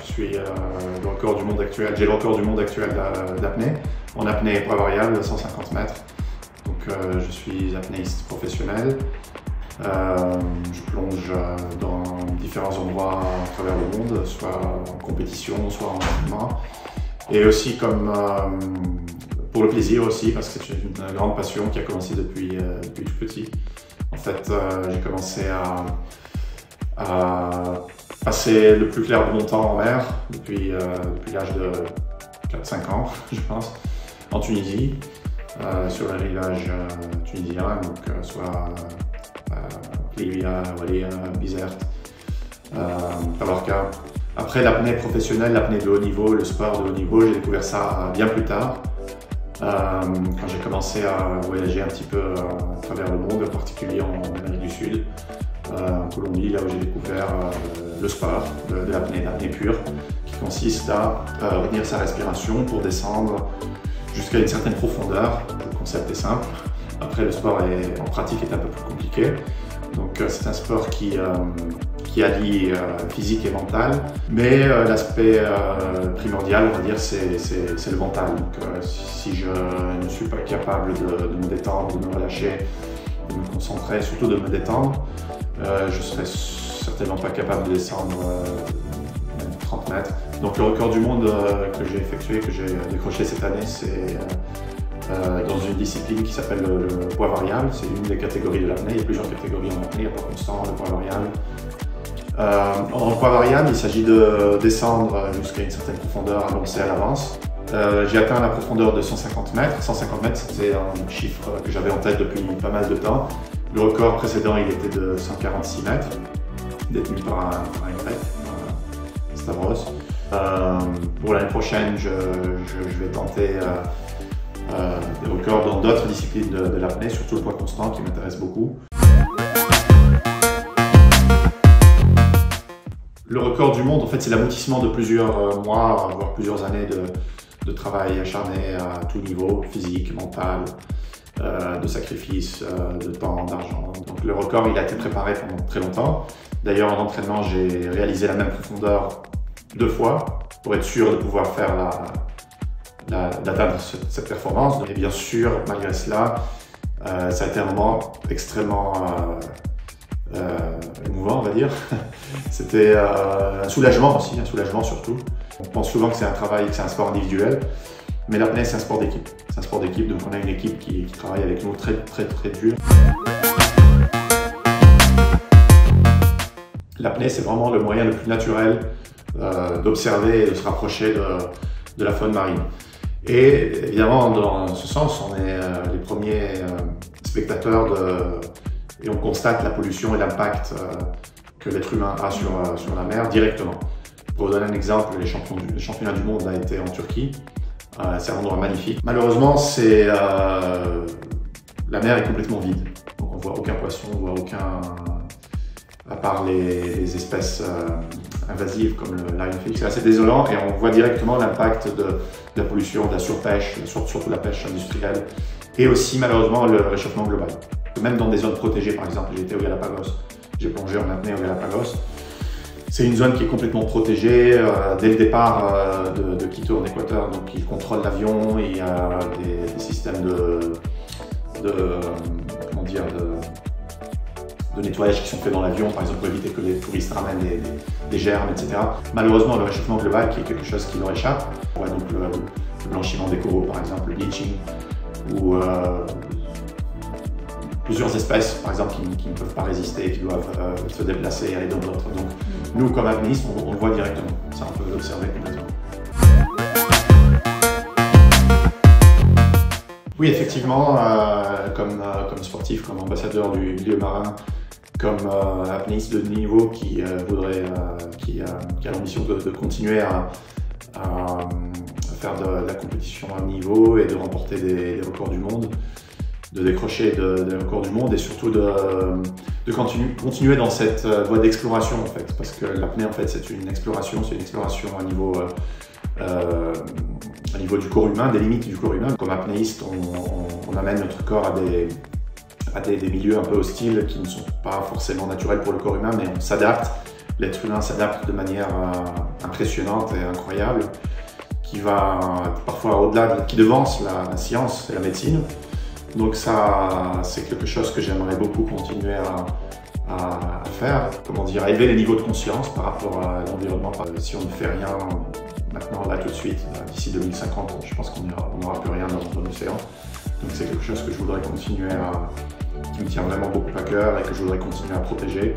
je suis le record du monde actuel, j'ai le record du monde actuel d'apnée, en apnée poids variable, 150 mètres. Donc je suis apnéiste professionnel. Je plonge dans différents endroits à travers le monde, soit en compétition, soit en entraînement. Et aussi comme pour le plaisir aussi, parce que c'est une grande passion qui a commencé depuis tout petit. En fait, j'ai commencé à passer le plus clair de mon temps en mer depuis l'âge de 4-5 ans, je pense, en Tunisie, sur les rivages tunisiens, donc soit Libya, Walia, Bizerte, Tabarka. Après l'apnée professionnelle, l'apnée de haut niveau, le sport de haut niveau, j'ai découvert ça bien plus tard. Quand j'ai commencé à voyager un petit peu à travers le monde, en particulier en Amérique du Sud, en Colombie, là où j'ai découvert le sport de l'apnée pure, qui consiste à retenir sa respiration pour descendre jusqu'à une certaine profondeur. Le concept est simple. Après, le sport en pratique est un peu plus compliqué. Donc c'est un sport qui allie physique et mental, mais l'aspect primordial, on va dire, c'est le mental. Donc si je ne suis pas capable de me détendre, de me relâcher, de me concentrer, surtout de me détendre, je ne serais certainement pas capable de descendre même 30 mètres. Donc le record du monde que j'ai effectué, que j'ai décroché cette année, c'est dans une discipline qui s'appelle le poids variable. C'est une des catégories de l'apnée. Il y a plusieurs catégories en apnée, il y a poids constant, le poids variable. En poids variable, il s'agit de descendre jusqu'à une certaine profondeur annoncée à l'avance. J'ai atteint la profondeur de 150 mètres. 150 mètres, c'était un chiffre que j'avais en tête depuis pas mal de temps. Le record précédent, il était de 146 mètres, détenu par un grec, Stavros. Pour l'année prochaine, je vais tenter des records dans d'autres disciplines de l'apnée, surtout le poids constant qui m'intéresse beaucoup. Le record du monde, en fait, c'est l'aboutissement de plusieurs mois, voire plusieurs années de travail acharné à tout niveau, physique, mental, de sacrifice, de temps, d'argent. Donc le record, il a été préparé pendant très longtemps. D'ailleurs, en entraînement, j'ai réalisé la même profondeur 2 fois pour être sûr de pouvoir faire d'atteindre cette performance. Et bien sûr, malgré cela, ça a été un moment extrêmement émouvant, on va dire. C'était un soulagement aussi, un soulagement surtout. On pense souvent que c'est un travail, que c'est un sport individuel, mais l'apnée c'est un sport d'équipe. C'est un sport d'équipe, donc on a une équipe qui travaille avec nous très dur. L'apnée c'est vraiment le moyen le plus naturel d'observer et de se rapprocher de la faune marine. Et évidemment, dans ce sens, on est les premiers spectateurs et on constate la pollution et l'impact que l'être humain a sur la mer directement. Pour vous donner un exemple, le championnat du monde a été en Turquie. C'est un endroit magnifique. Malheureusement, la mer est complètement vide. Donc on ne voit aucun poisson, on ne voit aucun... à part les espèces invasives comme le lionfish. C'est assez désolant et on voit directement l'impact de la pollution, de la surpêche, surtout la pêche industrielle, et aussi malheureusement le réchauffement global. Même dans des zones protégées, par exemple, j'ai été au Galapagos, j'ai plongé en apnée au Galapagos. C'est une zone qui est complètement protégée dès le départ de Quito en Équateur, donc ils contrôlent l'avion, il y a des systèmes de nettoyage qui sont faits dans l'avion, par exemple pour éviter que les touristes ramènent des germes, etc. Malheureusement, le réchauffement global, qui est quelque chose qui leur échappe, on voit donc le blanchiment des coraux, par exemple, le bleaching, ou plusieurs espèces, par exemple, qui ne peuvent pas résister et qui doivent se déplacer et aller dans d'autres. Donc, nous, comme apnéistes, on le voit directement. Ça, on peut l'observer complètement. Oui, effectivement, comme sportif, comme ambassadeur du milieu marin, comme apnéiste de niveau qui a l'ambition de continuer à faire de la compétition à haut niveau et de remporter des records du monde, de décrocher des records du monde et surtout de continuer dans cette voie d'exploration en fait, parce que l'apnée en fait c'est une exploration à niveau du corps humain, des limites du corps humain. Comme apnéiste, on amène notre corps à des milieux un peu hostiles qui ne sont pas forcément naturels pour le corps humain, mais on s'adapte l'être humain s'adapte de manière impressionnante et incroyable, qui va parfois au-delà, qui devance la science et la médecine. Donc ça, c'est quelque chose que j'aimerais beaucoup continuer à faire, comment dire, à élever les niveaux de conscience par rapport à l'environnement. Si on ne fait rien maintenant, là, tout de suite, d'ici 2050, je pense qu'on n'aura plus rien dans l'océan. Donc c'est quelque chose que je voudrais continuer qui me tient vraiment beaucoup à cœur et que je voudrais continuer à protéger.